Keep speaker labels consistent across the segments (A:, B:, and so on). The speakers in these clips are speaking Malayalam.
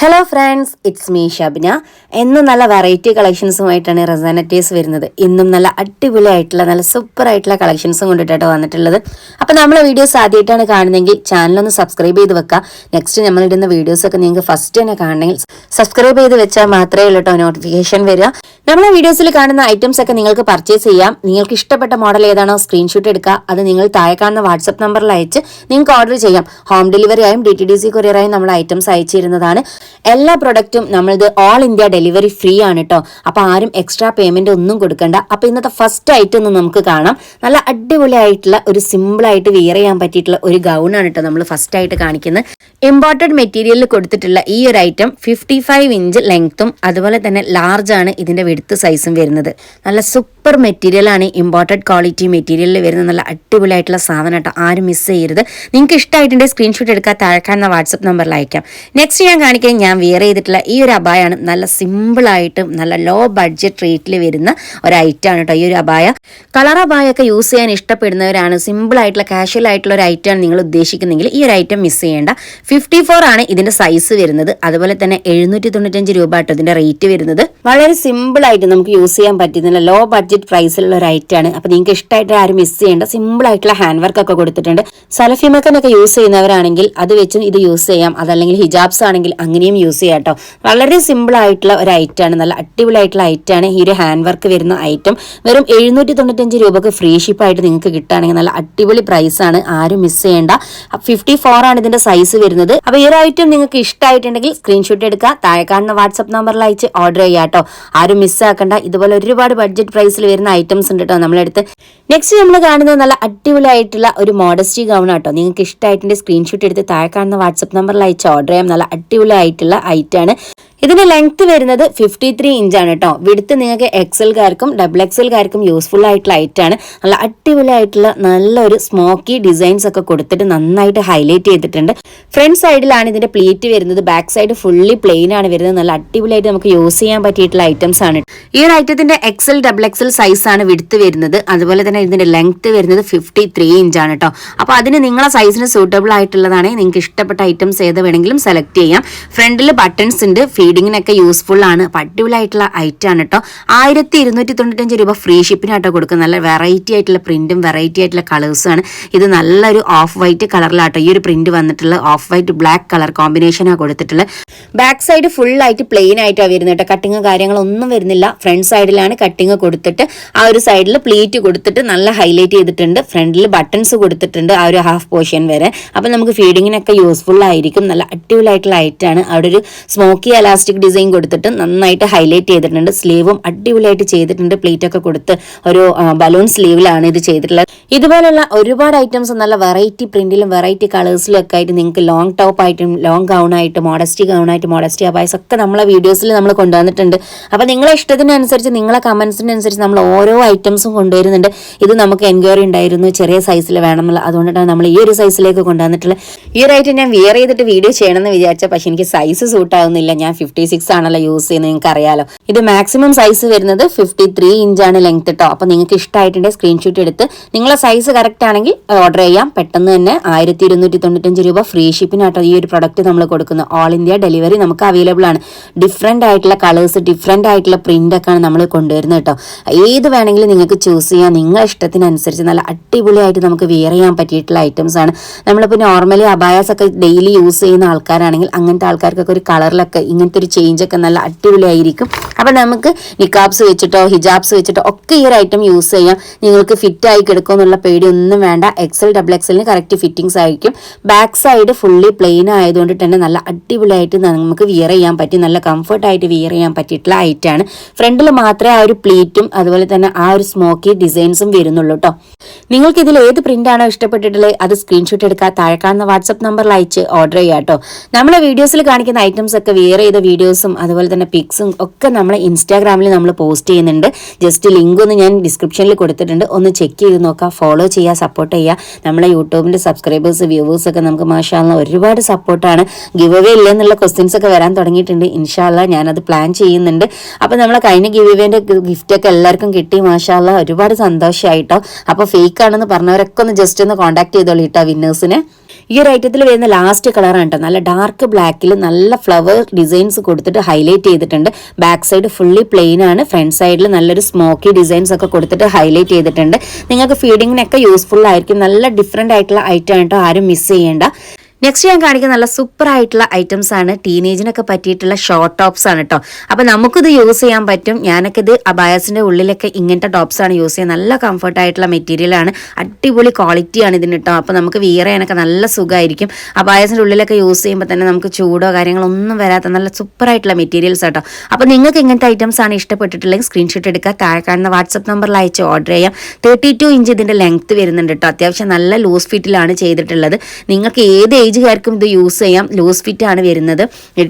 A: Hello friends, it's me Shabna. എന്നും നല്ല വെറൈറ്റി കളക്ഷൻസുമായിട്ടാണ് റസാനറ്റീസ് വരുന്നത്. ഇന്നും നല്ല അടിപൊളിയായിട്ടുള്ള നല്ല സൂപ്പർ ആയിട്ടുള്ള കളക്ഷൻസും കൊണ്ടിട്ടാണ് വന്നിട്ടുള്ളത്. അപ്പോൾ നമ്മളെ വീഡിയോസ് ആദ്യമായിട്ടാണ് കാണുന്നതെങ്കിൽ ചാനലൊന്ന് സബ്സ്ക്രൈബ് ചെയ്ത് വെക്കുക. നെക്സ്റ്റ് നമ്മളിടുന്ന വീഡിയോസൊക്കെ നിങ്ങൾക്ക് ഫസ്റ്റ് തന്നെ കാണണമെങ്കിൽ സബ്സ്ക്രൈബ് ചെയ്ത് വെച്ചാൽ മാത്രമേ ഉള്ളൂ കേട്ടോ നോട്ടിഫിക്കേഷൻ വരിക. നമ്മളെ വീഡിയോസിൽ കാണുന്ന ഐറ്റംസ് ഒക്കെ നിങ്ങൾക്ക് പർച്ചേസ് ചെയ്യാം. നിങ്ങൾക്ക് ഇഷ്ടപ്പെട്ട മോഡൽ ഏതാണോ സ്ക്രീൻഷോട്ട് എടുക്കുക. അത് നിങ്ങൾ താഴെ കാണുന്ന വാട്സ്ആപ്പ് നമ്പറിൽ അയച്ച് നിങ്ങൾക്ക് ഓർഡർ ചെയ്യാം. ഹോം ഡെലിവറി ആയും DTDC കൊറിയറായും നമ്മൾ ഐറ്റംസ് അയച്ചു തരുന്നതാണ്. എല്ലാ പ്രൊഡക്റ്റും നമ്മളിത് ഓൾ ഇന്ത്യ ഡെലിവറി ഫ്രീ ആണ് കേട്ടോ. അപ്പോൾ ആരും എക്സ്ട്രാ പേയ്മെന്റ് ഒന്നും കൊടുക്കണ്ട. അപ്പോൾ ഇന്നത്തെ ഫസ്റ്റ് ഐറ്റം ഒന്ന് നമുക്ക് കാണാം. നല്ല അടിപൊളിയായിട്ടുള്ള ഒരു സിമ്പിളായിട്ട് വിയർ ചെയ്യാൻ പറ്റിയിട്ടുള്ള ഒരു ഗൗൺ ആണ് കേട്ടോ നമ്മൾ ഫസ്റ്റ് ആയിട്ട് കാണിക്കുന്നത്. ഇമ്പോർട്ടഡ് മെറ്റീരിയലിൽ കൊടുത്തിട്ടുള്ള ഈ ഒരു ഐറ്റം 55 ഇഞ്ച് ലെങ്ത്തും അതുപോലെ തന്നെ ലാർജ് ആണ് ഇതിന്റെ വിഡ്ത്ത് സൈസും വരുന്നത്. നല്ല സൂപ്പർ മെറ്റീരിയൽ ആണ്, ഇമ്പോർട്ടഡ് ക്വാളിറ്റി മെറ്റീരിയലിൽ വരുന്ന നല്ല അടിപൊളിയായിട്ടുള്ള സാധനം കേട്ടോ. ആരും മിസ് ചെയ്യരുത്. നിങ്ങൾക്ക് ഇഷ്ടമായിട്ടുണ്ടെങ്കിൽ സ്ക്രീൻഷോട്ട് എടുക്കാൻ താഴെ കാണുന്ന വാട്സ്ആപ്പ് നമ്പറിൽ അയക്കാം. നെക്സ്റ്റ് ഞാൻ കാണിക്കാൻ ഞാൻ വിയർ ചെയ്തിട്ടുള്ള ഈ ഒരു അബായാണ്. നല്ല സിമ്പിളായിട്ടും നല്ല ലോ ബഡ്ജറ്റ് റേറ്റിൽ വരുന്ന ഒരു ഐറ്റം ആണ് കേട്ടോ ഈ ഒരു അബായ. കളർ അബായൊക്കെ യൂസ് ചെയ്യാൻ ഇഷ്ടപ്പെടുന്നവരാണ്, സിമ്പിൾ ആയിട്ടുള്ള കാഷ്വൽ ആയിട്ടുള്ള ഒരു ഐറ്റം ആണ് നിങ്ങൾ ഉദ്ദേശിക്കുന്നെങ്കിൽ ഈ ഒരു ഐറ്റം മിസ് ചെയ്യേണ്ട. 54 ആണ് ഇതിന്റെ സൈസ് വരുന്നത്. അതുപോലെ തന്നെ 795 രൂപ കേട്ടോ ഇതിന്റെ റേറ്റ് വരുന്നത്. വളരെ സിമ്പിൾ ആയിട്ട് നമുക്ക് യൂസ് ചെയ്യാൻ പറ്റുന്ന ലോ ബഡ്ജറ്റ് പ്രൈസിലുള്ള ഒരു ഐറ്റം ആണ്. അപ്പൊ നിങ്ങൾക്ക് ഇഷ്ടമായിട്ട് ആരും മിസ് ചെയ്യേണ്ട. സിമ്പിൾ ആയിട്ടുള്ള ഹാൻഡ് വർക്ക് ഒക്കെ കൊടുത്തിട്ടുണ്ട്. സലഫിമക്കനൊക്കെ യൂസ് ചെയ്യുന്നവരാണെങ്കിൽ അത് വെച്ചും ഇത് യൂസ് ചെയ്യാം. അതല്ലെങ്കിൽ ഹിജാബ്സ് ആണെങ്കിൽ അങ്ങനെയും യൂസ് ചെയ്യാം കേട്ടോ. വളരെ സിമ്പിൾ ആയിട്ടുള്ള ഒരു ഐറ്റം ആണ്, നല്ല അടിപൊളിയായിട്ടുള്ള ഐറ്റം ആണ്. ഈ ഒരു ഹാൻഡ് വർക്ക് വരുന്ന ഐറ്റം വെറും 795 രൂപക്ക് ഫ്രീ ഷിപ്പ് ആയിട്ട് നിങ്ങൾക്ക് കിട്ടുകയാണെങ്കിൽ നല്ല അടിപൊളി പ്രൈസ് ആണ്. ആരും മിസ് ചെയ്യേണ്ട. 54 ആണ് ഇതിന്റെ സൈസ് വരുന്നത്. അപ്പൊ ഈ ഒരു ഐറ്റം നിങ്ങൾക്ക് ഇഷ്ടമായിട്ടുണ്ടെങ്കിൽ സ്ക്രീൻഷോട്ട് എടുക്കുക, താഴെ കാണുന്ന വാട്സ്ആപ്പ് നമ്പറിൽ അയച്ച് ഓർഡർ ചെയ്യാം കേട്ടോ. ആരും മിസ്സാക്കണ്ട. ഇതുപോലെ ഒരുപാട് ബഡ്ജറ്റ് പ്രൈസിൽ വരുന്ന ഐറ്റംസ് ഉണ്ട് കേട്ടോ നമ്മളെടുത്ത്. നെക്സ്റ്റ് നമ്മൾ കാണുന്നത് നല്ല അടിപൊളിയായിട്ടുള്ള ഒരു മോഡസ്റ്റി ഗൗൺ ആട്ടോ. നിങ്ങൾക്ക് ഇഷ്ടമായിട്ടുണ്ടെങ്കിൽ സ്ക്രീൻഷോട്ട് എടുത്ത് താഴെ കാണുന്ന വാട്സ്ആപ്പ് നമ്പറിൽ അയച്ച് ഓർഡർ ചെയ്യാം. നല്ല അടിപൊളിയായിട്ടുള്ള ഐറ്റം ആണ്. ഇതിന്റെ ലെങ്ത് വരുന്നത് 53 ഇഞ്ചാണ് കേട്ടോ. വിഡ്ത്ത് നിങ്ങൾക്ക് XL-കാർക്കും XXL-കാർക്കും യൂസ്ഫുൾ ആയിട്ടുള്ള ഐറ്റം ആണ്. നല്ല അടിപൊളിയായിട്ടുള്ള നല്ലൊരു സ്മോക്കി ഡിസൈൻസ് ഒക്കെ കൊടുത്തിട്ട് നന്നായിട്ട് ഹൈലൈറ്റ് ചെയ്തിട്ടുണ്ട്. ഫ്രണ്ട് സൈഡിലാണ് ഇതിന്റെ പ്ലീറ്റ് വരുന്നത്. ബാക്ക് സൈഡ് ഫുള്ളി പ്ലെയിൻ ആണ് വരുന്നത്. നല്ല അടിപൊളിയായിട്ട് നമുക്ക് യൂസ് ചെയ്യാൻ പറ്റിയിട്ടുള്ള ഐറ്റംസ് ആണ്. ഈ ഒരു ഐറ്റത്തിന്റെ XL XXL സൈസ് ആണ് വിഡ്ത്ത് വരുന്നത്. അതുപോലെ തന്നെ ഇതിന്റെ ലെങ്ത് വരുന്നത് 53 ഇഞ്ചാണ് കേട്ടോ. അപ്പൊ അതിന് നിങ്ങളെ സൈസിന് സൂട്ടബിൾ ആയിട്ടുള്ളതാണ്. നിങ്ങൾക്ക് ഇഷ്ടപ്പെട്ട ഐറ്റംസ് ഏത് വേണമെങ്കിലും സെലക്ട് ചെയ്യാം. ഫ്രണ്ടിൽ ബട്ടൺസ് ഉണ്ട്, ഫീഡിങ്ങിനൊക്കെ യൂസ്ഫുൾ ആണ്. അടിപൊളിയായിട്ടുള്ള ഐറ്റം ആണ് കേട്ടോ. 1295 രൂപ ഫ്രീ ഷിപ്പിനാട്ടോ കൊടുക്കുന്നത്. നല്ല വെറൈറ്റി ആയിട്ടുള്ള പ്രിന്റും വെറൈറ്റി ആയിട്ടുള്ള കളേഴ്സും ആണ്. ഇത് നല്ലൊരു ഓഫ് വൈറ്റ് കളറിലാട്ടോ ഈ ഒരു പ്രിന്റ് വന്നിട്ടുള്ള. ഓഫ് വൈറ്റ് ബ്ലാക്ക് കളർ കോമ്പിനേഷനാണ് കൊടുത്തിട്ടുള്ളത്. ബാക്ക് സൈഡ് ഫുൾ ആയിട്ട് പ്ലെയിൻ ആയിട്ടാണ് വരുന്നത് കേട്ടോ. കട്ടിങ് കാര്യങ്ങളൊന്നും വരുന്നില്ല. ഫ്രണ്ട് സൈഡിലാണ് കട്ടിങ് കൊടുത്തിട്ട് ആ ഒരു സൈഡിൽ പ്ലീറ്റ് കൊടുത്തിട്ട് നല്ല ഹൈലൈറ്റ് ചെയ്തിട്ടുണ്ട്. ഫ്രണ്ടിൽ ബട്ടൺസ് കൊടുത്തിട്ടുണ്ട് ആ ഒരു ഹാഫ് പോർഷൻ വരെ. അപ്പൊ നമുക്ക് ഫീഡിങ്ങിനൊക്കെ യൂസ്ഫുൾ ആയിരിക്കും. നല്ല അടിപൊളിയായിട്ടുള്ള ഐറ്റം ആണ്. അവിടെ ഒരു സ്മോക്കി ഇലാസ്റ്റിക് ഡിസൈൻ കൊടുത്തിട്ട് നന്നായിട്ട് ഹൈലൈറ്റ് ചെയ്തിട്ടുണ്ട്. സ്ലീവും അടിപൊളിയായിട്ട് ചെയ്തിട്ടുണ്ട്. പ്ലേറ്റ് ഒക്കെ കൊടുത്ത് ഒരു ബലൂൺ സ്ലീവിലാണ് ഇത് ചെയ്തിട്ടുള്ളത്. ഇതുപോലുള്ള ഒരുപാട് ഐറ്റംസ് നല്ല വെറൈറ്റി പ്രിന്റിലും വെറൈറ്റി കളേഴ്സിലും ഒക്കെ ആയിട്ട് നിങ്ങൾക്ക് ലോങ് ടോപ്പ് ആയിട്ടും ലോങ് ഗൗൺ ആയിട്ട് മോഡസ്റ്റി ഗൗൺ ആയിട്ട് മോഡസ്റ്റി അബായ്സ് ഒക്കെ നമ്മളെ വീഡിയോസിൽ നമ്മൾ കൊണ്ടുവന്നിട്ടുണ്ട്. അപ്പൊ നിങ്ങളെ ഇഷ്ടത്തിനനുസരിച്ച് നിങ്ങളെ കമന്റ്സിനനുസരിച്ച് നമ്മൾ ഓരോ ഐറ്റംസും കൊണ്ടുവരുന്നുണ്ട്. ഇത് നമുക്ക് എൻക്വയറി ഉണ്ടായിരുന്നു ചെറിയ സൈസിൽ വേണമെന്നുള്ള, അതുകൊണ്ടാണ് നമ്മൾ ഈ ഒരു സൈസിലേക്ക് കൊണ്ടുവന്നിട്ടുള്ളത്. ഈ ഒരു ഐറ്റം ഞാൻ വിയർ ചെയ്തിട്ട് വീഡിയോ ചെയ്യണമെന്ന് വിചാരിച്ച, പക്ഷെ എനിക്ക് സൈസ് സൂട്ട് ആവുന്നില്ല. ഞാൻ 56 ആണല്ലോ യൂസ് ചെയ്യുന്നത്, നിങ്ങൾക്ക് അറിയാലോ. ഇത് മാക്സിമം സൈസ് വരുന്നത് 53 ഇഞ്ചാണ് ലെങ്ത് കേട്ടോ. അപ്പൊ നിങ്ങൾക്ക് ഇഷ്ടമായിട്ടുണ്ടെങ്കിൽ സ്ക്രീൻഷോട്ട് എടുത്ത് നിങ്ങളെ സൈസ് കറക്റ്റ് ആണെങ്കിൽ ഓർഡർ ചെയ്യാം. പെട്ടെന്ന് തന്നെ 1295 രൂപ ഫ്രീ ഷിപ്പിനാട്ടോ ഈ ഒരു പ്രൊഡക്റ്റ് നമ്മൾ കൊടുക്കുന്നത്. ഓൾ ഇന്ത്യ ഡെലിവറി നമുക്ക് അവൈലബിൾ ആണ്. ഡിഫറെന്റ് ആയിട്ടുള്ള കളേഴ്സ്, ഡിഫറെന്റ് ആയിട്ടുള്ള പ്രിന്റ് ഒക്കെയാണ് നമ്മൾ കൊണ്ടുവരുന്നത് കേട്ടോ. ഏത് വേണമെങ്കിലും നിങ്ങൾക്ക് ചൂസ് ചെയ്യാം. നിങ്ങളുടെ ഇഷ്ടത്തിനനുസരിച്ച് നല്ല അടിപൊളിയായിട്ട് നമുക്ക് വിയർ ചെയ്യാൻ പറ്റിയിട്ടുള്ള ഐറ്റംസ് ആണ്. നമ്മളിപ്പോൾ നോർമലി അബായാസ് ഒക്കെ ഡെയിലി യൂസ് ചെയ്യുന്ന ആൾക്കാരാണെങ്കിൽ അങ്ങനത്തെ ആൾക്കാർക്കൊക്കെ ഒരു കളറിലൊക്കെ ഇങ്ങനത്തെ ഒരു ചേഞ്ച് ഒക്കെ നല്ല അടിപൊളിയായിരിക്കും. അപ്പം നമുക്ക് നിക്കാബ്സ് വെച്ചിട്ടോ ഹിജാബ്സ് വെച്ചിട്ടോ ഒക്കെ ഈ ഒരു ഐറ്റം യൂസ് ചെയ്യാം. നിങ്ങൾക്ക് ഫിറ്റ് ആയി കിടക്കും എന്നുള്ള പേടി ഒന്നും വേണ്ട. XL XXL കറക്റ്റ് ഫിറ്റിംഗ്സ് ആയിരിക്കും. ബാക്ക് സൈഡ് ഫുള്ളി പ്ലെയിൻ ആയതുകൊണ്ട് തന്നെ നല്ല അടിപൊളിയായിട്ട് നമുക്ക് വിയർ ചെയ്യാൻ പറ്റി, നല്ല കംഫർട്ടായിട്ട് വിയർ ചെയ്യാൻ പറ്റിയിട്ടുള്ള ഐറ്റം ആണ്. ഫ്രണ്ടിൽ മാത്രമേ ആ ഒരു പ്ലീറ്റും അതുപോലെ തന്നെ ആ ഒരു സ്മോക്കി ഡിസൈൻസും വരുന്നുള്ളൂ കേട്ടോ. നിങ്ങൾക്ക് ഇതിൽ ഏത് പ്രിന്റ് ആണോ ഇഷ്ടപ്പെട്ടിട്ടുള്ളത് അത് സ്ക്രീൻഷോട്ട് എടുക്കുക, താഴെ കാണുന്ന വാട്സ്ആപ്പ് നമ്പറിൽ അയച്ച് ഓർഡർ ചെയ്യാം കേട്ടോ. നമ്മളെ വീഡിയോസിൽ കാണിക്കുന്ന ഐറ്റംസ് ഒക്കെ വിയർ ചെയ്ത വീഡിയോസും അതുപോലെ തന്നെ പിക്സും ഒക്കെ നമ്മളെ ഇൻസ്റ്റാഗ്രാമിൽ നമ്മൾ പോസ്റ്റ് ചെയ്യുന്നുണ്ട്. ജസ്റ്റ് ലിങ്ക് ഒന്ന് ഞാൻ ഡിസ്ക്രിപ്ഷനിൽ കൊടുത്തിട്ടുണ്ട്. ഒന്ന് ചെക്ക് ചെയ്ത് നോക്കാം, ഫോളോ ചെയ്യുക, സപ്പോർട്ട് ചെയ്യുക. നമ്മളെ യൂട്യൂബിന്റെ സബ്സ്ക്രൈബേഴ്സ് വ്യൂവേഴ്സ് ഒക്കെ നമുക്ക് മാഷാഅല്ലാ ഒരുപാട് സപ്പോർട്ടാണ്. ഗിവ് അവേ ഇല്ല എന്നുള്ള ക്വസ്റ്റ്യൻസ് ഒക്കെ വരാൻ തുടങ്ങിയിട്ടുണ്ട്. ഇൻഷാല്ലാ ഞാനത് പ്ലാൻ ചെയ്യുന്നുണ്ട്. അപ്പൊ നമ്മളെ കഴിഞ്ഞ ഗിവ് അവേന്റെ ഗിഫ്റ്റ് ഒക്കെ എല്ലാവർക്കും കിട്ടി. മാഷാഅല്ലാ ഒരുപാട് സന്തോഷമായിട്ടോ. അപ്പൊ ഫേക്ക് ആണെന്ന് പറഞ്ഞവരൊക്കെ ഒന്ന് ജസ്റ്റ് ഒന്ന് കോൺടാക്ട് ചെയ്തോളൂ കേട്ടോ വിന്നേഴ്സിനെ. ഈ ഒരു ഐറ്റത്തിൽ വരുന്ന ലാസ്റ്റ് കളറാണ് കേട്ടോ, നല്ല ഡാർക്ക് ബ്ലാക്കിൽ നല്ല ഫ്ലവർ ഡിസൈൻസ് കൊടുത്തിട്ട് ഹൈലൈറ്റ് ചെയ്തിട്ടുണ്ട്. ബാക്ക് സൈഡ് ഫുള്ളി പ്ലെയിൻ ആണ്, ഫ്രണ്ട് സൈഡിൽ നല്ലൊരു സ്മോക്കി ഡിസൈൻസ് ഒക്കെ കൊടുത്തിട്ട് ഹൈലൈറ്റ് ചെയ്തിട്ടുണ്ട്. നിങ്ങൾക്ക് ഫീഡിങ്ങിനൊക്കെ യൂസ്ഫുൾ ആയിരിക്കും. നല്ല ഡിഫറെന്റ് ആയിട്ടുള്ള ഐറ്റം ആണ് കേട്ടോ, ആരും മിസ് ചെയ്യേണ്ട. നെക്സ്റ്റ് ഞാൻ കാണിക്കുന്ന നല്ല സൂപ്പർ ആയിട്ടുള്ള ഐറ്റംസ് ആണ്, ടീനേജിനൊക്കെ പറ്റിയിട്ടുള്ള ഷോർട്ട് ടോപ്സ് ആണ് കേട്ടോ. അപ്പൊ നമുക്കിത് യൂസ് ചെയ്യാൻ പറ്റും. ഞാനൊക്കെ ഇത് അബായസിന്റെ ഉള്ളിലൊക്കെ ഇങ്ങനത്തെ ടോപ്സ് ആണ് യൂസ് ചെയ്യുന്നത്. നല്ല കംഫർട്ട് ആയിട്ടുള്ള മെറ്റീരിയൽ ആണ്, അടിപൊളി ക്വാളിറ്റി ആണ് ഇതിന് കേട്ടോ. അപ്പൊ നമുക്ക് വിയർ ചെയ്യാനൊക്കെ നല്ല സുഖമായിരിക്കും. അബായസിന്റെ ഉള്ളിലൊക്കെ യൂസ് ചെയ്യുമ്പോൾ തന്നെ നമുക്ക് ചൂടോ കാര്യങ്ങളോ ഒന്നും വരാത്ത നല്ല സൂപ്പർ ആയിട്ടുള്ള മെറ്റീരിയൽസ് കേട്ടോ. അപ്പൊ നിങ്ങൾക്ക് ഇങ്ങനത്തെ ഐറ്റംസ് ആണ് ഇഷ്ടപ്പെട്ടിട്ടുണ്ടെങ്കിൽ സ്ക്രീൻഷോട്ട് എടുക്കുക, താഴെ കാണുന്ന വാട്സ്ആപ്പ് നമ്പറിൽ അയച്ച് ഓർഡർ ചെയ്യാം. 32 ഇഞ്ച് ഇതിന്റെ ലെങ്ത് വരുന്നുണ്ട് കേട്ടോ. അത്യാവശ്യം നല്ല ലൂസ് ഫിറ്റിലാണ് ചെയ്തിട്ടുള്ളത്. നിങ്ങൾക്ക് ഏത് ഏജുകാർക്കും ഇത് യൂസ് ചെയ്യാം. ലൂസ് ഫിറ്റ് ആണ് വരുന്നത്.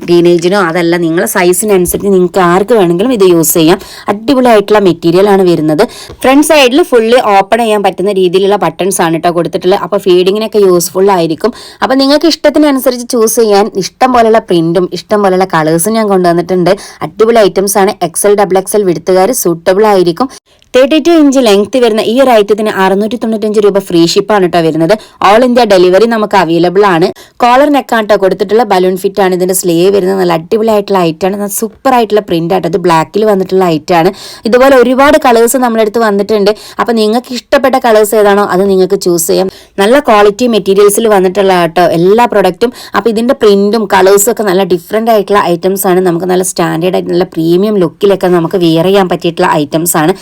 A: ടീനേജിനോ അതല്ല, നിങ്ങളെ സൈസിനനുസരിച്ച് നിങ്ങൾക്ക് ആർക്ക് വേണമെങ്കിലും ഇത് യൂസ് ചെയ്യാം. അടിപൊളിയായിട്ടുള്ള മെറ്റീരിയൽ ആണ് വരുന്നത്. ഫ്രണ്ട് സൈഡിൽ ഫുള്ളി ഓപ്പൺ ചെയ്യാൻ പറ്റുന്ന രീതിയിലുള്ള ബട്ടൺസ് ആണ് കേട്ടോ കൊടുത്തിട്ടുള്ളത്. അപ്പോൾ ഫീഡിങ്ങിനൊക്കെ യൂസ്ഫുൾ ആയിരിക്കും. അപ്പോൾ നിങ്ങൾക്ക് ഇഷ്ടത്തിനനുസരിച്ച് ചൂസ് ചെയ്യാൻ ഇഷ്ടം പോലെയുള്ള പ്രിന്റും ഇഷ്ടം പോലെയുള്ള കളേഴ്സും ഞാൻ കൊണ്ടുവന്നിട്ടുണ്ട്. അടിപൊളി ഐറ്റംസ് ആണ്. XL XXL വിടുത്തുകാർ സൂട്ടബിൾ ആയിരിക്കും. 32 ഇഞ്ച് ലെങ്ത് വരുന്ന ഈ ഒരു ഐറ്റത്തിന് 695 രൂപ ഫ്രീ ഷിപ്പാണ് കേട്ടോ വരുന്നത്. ഓൾ ഇന്ത്യ ഡെലിവറി നമുക്ക് അവൈലബിൾ ആണ്. കോളർ നെക്കാണ് കേട്ടോ കൊടുത്തിട്ടുള്ള, ബലൂൺ ഫിറ്റ് ആണ് ഇതിന്റെ സ്ലീവ് വരുന്നത്. നല്ല അടിപൊളിയായിട്ടുള്ള ഐറ്റാണ്, നല്ല സൂപ്പർ ആയിട്ടുള്ള പ്രിന്റ് ആട്ടോ. ഇത് ബ്ലാക്കിൽ വന്നിട്ടുള്ള ഐറ്റാണ്. ഇതുപോലെ ഒരുപാട് കളേഴ്സ് നമ്മുടെ അടുത്ത് വന്നിട്ടുണ്ട്. അപ്പൊ നിങ്ങൾക്ക് ഇഷ്ടപ്പെട്ട കളേഴ്സ് ഏതാണോ അത് നിങ്ങൾക്ക് ചൂസ് ചെയ്യാം. നല്ല ക്വാളിറ്റി മെറ്റീരിയൽസിൽ വന്നിട്ടുള്ള കേട്ടോ എല്ലാ പ്രൊഡക്റ്റും. അപ്പൊ ഇതിന്റെ പ്രിന്റും കളേഴ്സും ഒക്കെ നല്ല ഡിഫറെന്റ് ആയിട്ടുള്ള ഐറ്റംസ് ആണ്. നമുക്ക് നല്ല സ്റ്റാൻഡേർഡ് ആയിട്ട് നല്ല പ്രീമിയം ലുക്കിലൊക്കെ നമുക്ക് വിയർ ചെയ്യാൻ പറ്റിയിട്ടുള്ള ഐറ്റംസ് ആണ്.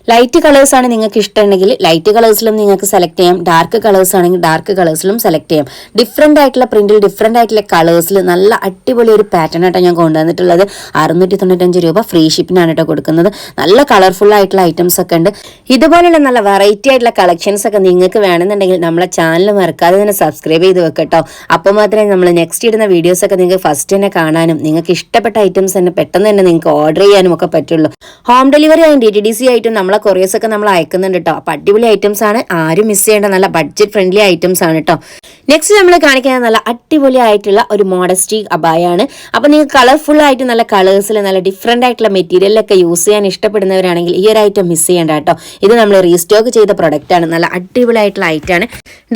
A: ലൈറ്റ് കളേഴ്സ് ആണ് നിങ്ങൾക്ക് ഇഷ്ടമുണ്ടെങ്കിൽ ലൈറ്റ് കളേഴ്സിലും നിങ്ങൾക്ക് സെലക്ട് ചെയ്യാം. ഡാർക്ക് കളേഴ്സ് ആണെങ്കിൽ ഡാർക്ക് കളേഴ്സിലും സെലക്ട് ചെയ്യാം. ഡിഫറെന്റ് ആയിട്ടുള്ള പ്രിന്റിൽ ഡിഫറെന്റ് ആയിട്ടുള്ള കളേഴ്സിൽ നല്ല അടിപൊളി ഒരു പാറ്റേൺ ആയിട്ടാണ് ഞാൻ കൊണ്ടുവന്നിട്ടുള്ളത്. 695 രൂപ ഫ്രീ ഷിപ്പിനാണ് കേട്ടോ കൊടുക്കുന്നത്. നല്ല കളർഫുൾ ആയിട്ടുള്ള ഐറ്റംസ് ഒക്കെ ഉണ്ട്. ഇതുപോലുള്ള നല്ല വെറൈറ്റി ആയിട്ടുള്ള കളക്ഷൻസ് ഒക്കെ നിങ്ങൾക്ക് വേണമെന്നുണ്ടെങ്കിൽ നമ്മളെ ചാനൽ മറക്കാതെ തന്നെ സബ്സ്ക്രൈബ് ചെയ്ത് വെക്കട്ടോ. അപ്പോൾ മാത്രമേ നമ്മൾ നെക്സ്റ്റ് ഇടുന്ന വീഡിയോസ് ഒക്കെ നിങ്ങൾക്ക് ഫസ്റ്റ് തന്നെ കാണാനും നിങ്ങൾക്ക് ഇഷ്ടപ്പെട്ട ഐറ്റംസ് തന്നെ പെട്ടെന്ന് തന്നെ നിങ്ങൾക്ക് ഓർഡർ ചെയ്യാനും ഒക്കെ പറ്റുള്ളൂ. ഹോം ഡെലിവറി ആയും DTDC ആയിട്ടും നമ്മളെ കൊറിയേഴ്സ് ഒക്കെ നമ്മൾ അയക്കുന്നുണ്ട് കേട്ടോ. അപ്പൊ അടിപൊളി ഐറ്റംസ് ആണ്, ആരും മിസ് ചെയ്യേണ്ട നല്ല ബഡ്ജറ്റ് ഫ്രണ്ട്ലി ഐറ്റംസ് ആണ് കേട്ടോ. നെക്സ്റ്റ് നമ്മൾ കാണിക്കുന്നത് നല്ല അടിപൊളി ആയിട്ടുള്ള ഒരു മോഡസ്റ്റി അബായാണ്. അപ്പൊ നിങ്ങൾക്ക് കളർഫുൾ ആയിട്ട് നല്ല കളേഴ്സിൽ നല്ല ഡിഫറെന്റ് ആയിട്ടുള്ള മെറ്റീരിയലൊക്കെ യൂസ് ചെയ്യാൻ ഇഷ്ടപ്പെടുന്നവരാണെങ്കിൽ ഈ ഒരു ഐറ്റം മിസ് ചെയ്യേണ്ട കേട്ടോ. ഇത് നമ്മൾ റീസ്റ്റോക്ക് ചെയ്ത പ്രൊഡക്റ്റ് ആണ്. നല്ല അടിപൊളി ആയിട്ടുള്ള ഐറ്റാണ്.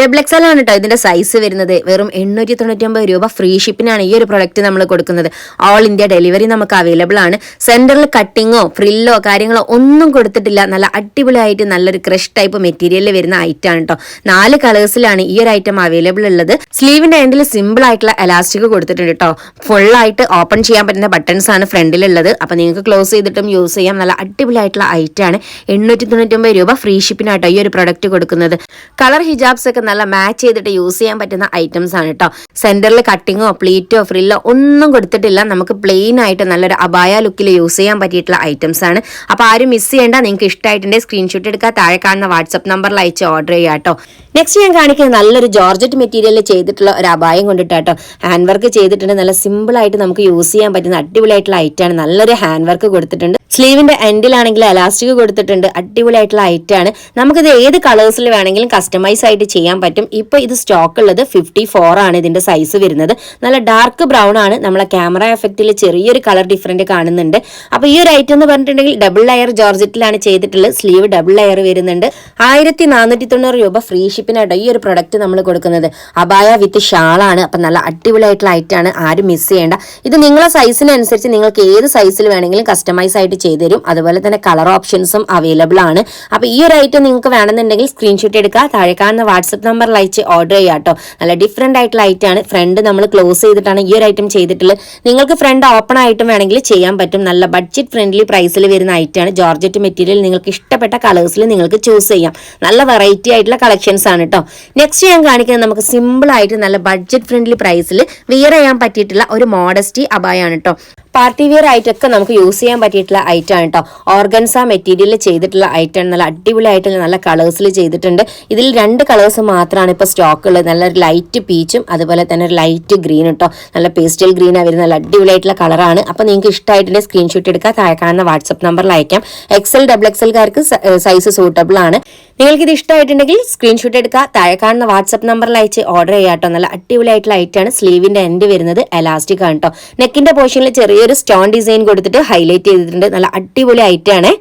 A: XXL ആണ് കേട്ടോ ഇതിന്റെ സൈസ് വരുന്നത്. വെറും 899 രൂപ ഫ്രീ ഷിപ്പിനാണ് ഈ ഒരു പ്രൊഡക്റ്റ് നമ്മൾ കൊടുക്കുന്നത്. ഓൾ ഇന്ത്യ ഡെലിവറി നമുക്ക് അവൈലബിൾ ആണ്. സെന്ററിൽ കട്ടിങ്ങോ ഫ്രില്ലോ കാര്യങ്ങളോ ഒന്നും കൊടുത്തിട്ടില്ല. നല്ല അടിപൊളിയായിട്ട് നല്ലൊരു ക്രഷ് ടൈപ്പ് മെറ്റീരിയലിൽ വരുന്ന ഐറ്റം ആണ് കേട്ടോ. 4 കളേഴ്സിലാണ് ഈ ഒരു ഐറ്റം അവൈലബിൾ ഉള്ളത്. സ്ലീവിന്റെ എൻഡിൽ സിമ്പിൾ ആയിട്ടുള്ള എലാസ്റ്റിക് കൊടുത്തിട്ടുണ്ട് കേട്ടോ. ഫുൾ ആയിട്ട് ഓപ്പൺ ചെയ്യാൻ പറ്റുന്ന ബട്ടൺസ് ആണ് ഫ്രണ്ടിലുള്ളത്. അപ്പൊ നിങ്ങൾക്ക് ക്ലോസ് ചെയ്തിട്ടും യൂസ് ചെയ്യാം. നല്ല അടിപൊളിയായിട്ടുള്ള ഐറ്റം ആണ്. 899 രൂപ ഫ്രീ ഷിപ്പിനാട്ടോ ഈ ഒരു പ്രൊഡക്റ്റ് കൊടുക്കുന്നത്. കളർ ഹിജാബ്സ് ഒക്കെ നല്ല മാച്ച് ചെയ്തിട്ട് യൂസ് ചെയ്യാൻ പറ്റുന്ന ഐറ്റംസ് ആണ് കേട്ടോ. സെന്ററിൽ കട്ടിങ്ങോ പ്ലീറ്റോ ഫ്രില്ലോ ഒന്നും കൊടുത്തിട്ടില്ല. നമുക്ക് പ്ലെയിൻ ആയിട്ട് നല്ലൊരു അബായ ലുക്കിൽ യൂസ് ചെയ്യാൻ പറ്റിയിട്ടുള്ള ഐറ്റംസ് ആണ്. അപ്പൊ ആരും മിസ് ചെയ്യേണ്ട. നിങ്ങൾക്ക് ഇഷ്ടമായിട്ടുണ്ടെങ്കിൽ സ്ക്രീൻഷോട്ട് എടുക്കുക, താഴെ കാണുന്ന വാട്സ്ആപ്പ് നമ്പറിൽ അയച്ച് ഓർഡർ ചെയ്യാം കേട്ടോ. നെക്സ്റ്റ് ഞാൻ കാണിക്കുന്നത് നല്ലൊരു ജോർജറ്റ് മെറ്റീരിയലിൽ ചെയ്തിട്ടുള്ള ഒരു അബായം കൊണ്ടിട്ടാട്ടോ. ഹാൻഡ് വർക്ക് ചെയ്തിട്ടുണ്ട്. നല്ല സിമ്പിൾ ആയിട്ട് നമുക്ക് യൂസ് ചെയ്യാൻ പറ്റുന്ന അടിപൊളിയായിട്ടുള്ള ഐറ്റാണ്. നല്ലൊരു ഹാൻഡ് വർക്ക് കൊടുത്തിട്ടുണ്ട്. സ്ലീവിന്റെ എൻഡിലാണെങ്കിൽ എലാസ്റ്റിക് കൊടുത്തിട്ടുണ്ട്. അടിപൊളിയായിട്ടുള്ള ഐറ്റാണ്. നമുക്കിത് ഏത് കളേഴ്സിൽ വേണമെങ്കിലും കസ്റ്റമൈസ് ആയിട്ട് ചെയ്യാൻ പറ്റും. ഇപ്പൊ ഇത് സ്റ്റോക്ക് ഉള്ളത് 54 ആണ് ഇതിന്റെ സൈസ് വരുന്നത്. നല്ല ഡാർക്ക് ബ്രൗൺ ആണ്. നമ്മളെ ക്യാമറ എഫക്റ്റിൽ ചെറിയൊരു കളർ ഡിഫറൻറ്റ് കാണുന്നുണ്ട്. അപ്പൊ ഈ ഒരു ഐറ്റം എന്ന് പറഞ്ഞിട്ടുണ്ടെങ്കിൽ ഡബിൾ ലെയർ ജോർജറ്റിലാണ് ചെയ്തിട്ടുള്ളത്. സ്ലീവ് ഡബിൾ ലെയർ വരുന്നുണ്ട്. 1490 രൂപ ഫ്രീ ഷിപ്പിനാട്ടോ ഈ ഒരു പ്രൊഡക്റ്റ് നമ്മൾ കൊടുക്കുന്നത്. അബായ വിത്ത് ഷാളാണ്. അപ്പൊ നല്ല അടിപൊളിയായിട്ടുള്ള ഐറ്റാണ്, ആരും മിസ് ചെയ്യേണ്ട. ഇത് നിങ്ങളെ സൈസിനനുസരിച്ച് നിങ്ങൾക്ക് ഏത് സൈസിൽ വേണമെങ്കിലും കസ്റ്റമൈസ് ആയിട്ട് ചെയ്തു തരും. അതുപോലെ തന്നെ കളർ ഓപ്ഷൻസും അവൈലബിൾ ആണ്. അപ്പൊ ഈ ഒരു ഐറ്റം നിങ്ങൾക്ക് വേണമെന്നുണ്ടെങ്കിൽ സ്ക്രീൻഷോട്ട് എടുക്കുക, താഴെ കാണുന്ന വാട്സ്ആപ്പ് നമ്പറിൽ അയച്ച് ഓർഡർ ചെയ്യാട്ടോ. നല്ല ഡിഫറെന്റ് ആയിട്ടുള്ള ഐറ്റാണ്. ഫ്രണ്ട് നമ്മൾ ക്ലോസ് ചെയ്തിട്ടാണ് ഈ ഒരു ഐറ്റം ചെയ്തിട്ടുള്ളത്. നിങ്ങൾക്ക് ഫ്രണ്ട് ഓപ്പൺ ആയിട്ടും വേണമെങ്കിൽ ചെയ്യാൻ പറ്റും. നല്ല ബഡ്ജറ്റ് ഫ്രണ്ട്ലി പ്രൈസിൽ വരുന്ന ഐറ്റാണ്. ജോർജറ്റ് മെറ്റീരിയൽ നിങ്ങൾക്ക് ഇഷ്ടപ്പെട്ട കളേഴ്സിൽ നിങ്ങൾക്ക് ചൂസ് ചെയ്യാം. നല്ല വെറൈറ്റി ആയിട്ടുള്ള കളക്ഷൻസ് ആണ് കേട്ടോ. നെക്സ്റ്റ് ഞാൻ കാണിക്കുന്നത് നമുക്ക് സിമ്പിൾ ആയിട്ട് നല്ല ബഡ്ജറ്റ് ഫ്രണ്ട്ലി പ്രൈസിൽ വിയർ ചെയ്യാൻ പറ്റിയിട്ടുള്ള ഒരു മോഡസ്റ്റി അബായാണ് കേട്ടോ. പാർട്ടി വെയർ ആയിട്ടൊക്കെ നമുക്ക് യൂസ് ചെയ്യാൻ പറ്റിയിട്ടുള്ള ഐറ്റം ആണ് കേട്ടോ. ഓർഗൻസ മെറ്റീരിയൽ ചെയ്തിട്ടുള്ള ഐറ്റം. നല്ല അടിപൊളിയായിട്ടുള്ള നല്ല കളേഴ്സിൽ ചെയ്തിട്ടുണ്ട്. ഇതിൽ 2 കളേഴ്സ് മാത്രമാണ് ഇപ്പോൾ സ്റ്റോക്ക് ഉള്ളത്. നല്ലൊരു ലൈറ്റ് പീച്ചും അതുപോലെ തന്നെ ഒരു ലൈറ്റ് ഗ്രീൻ കേട്ടോ. നല്ല പേസ്റ്റൽ ഗ്രീൻ വരുന്ന നല്ല അടിപൊളിയായിട്ടുള്ള കളറാണ്. അപ്പോൾ നിങ്ങൾക്ക് ഇഷ്ടമായിട്ടുണ്ടെങ്കിൽ സ്ക്രീൻഷോട്ട് എടുക്കുക, താഴെ കാണുന്ന വാട്സ്ആപ്പ് നമ്പറിൽ അയക്കാം. XL XXLകാർക്ക് സൈസ് സൂട്ടബിൾ ആണ്. നിങ്ങൾക്ക് ഇത് ഇഷ്ടമായിട്ടുണ്ടെങ്കിൽ സ്ക്രീൻഷോട്ട് എടുക്കുക, താഴെ കാണുന്ന വാട്സ്ആപ്പ് നമ്പറിൽ അയച്ച് ഓർഡർ ചെയ്യാട്ടോ. നല്ല അടിപൊളിയായിട്ടുള്ള ഐറ്റാണ്. സ്ലീവിന്റെ എൻഡ് വരുന്നത് എലാസ്റ്റിക് ആണ് കേട്ടോ. നെക്കിന്റെ പോർഷനിൽ ചെറിയൊരു സ്റ്റോൺ ഡിസൈൻ കൊടുത്തിട്ട് ഹൈലൈറ്റ് ചെയ്തിട്ടുണ്ട്. നല്ല അടിപൊളി ഐറ്റാണ്.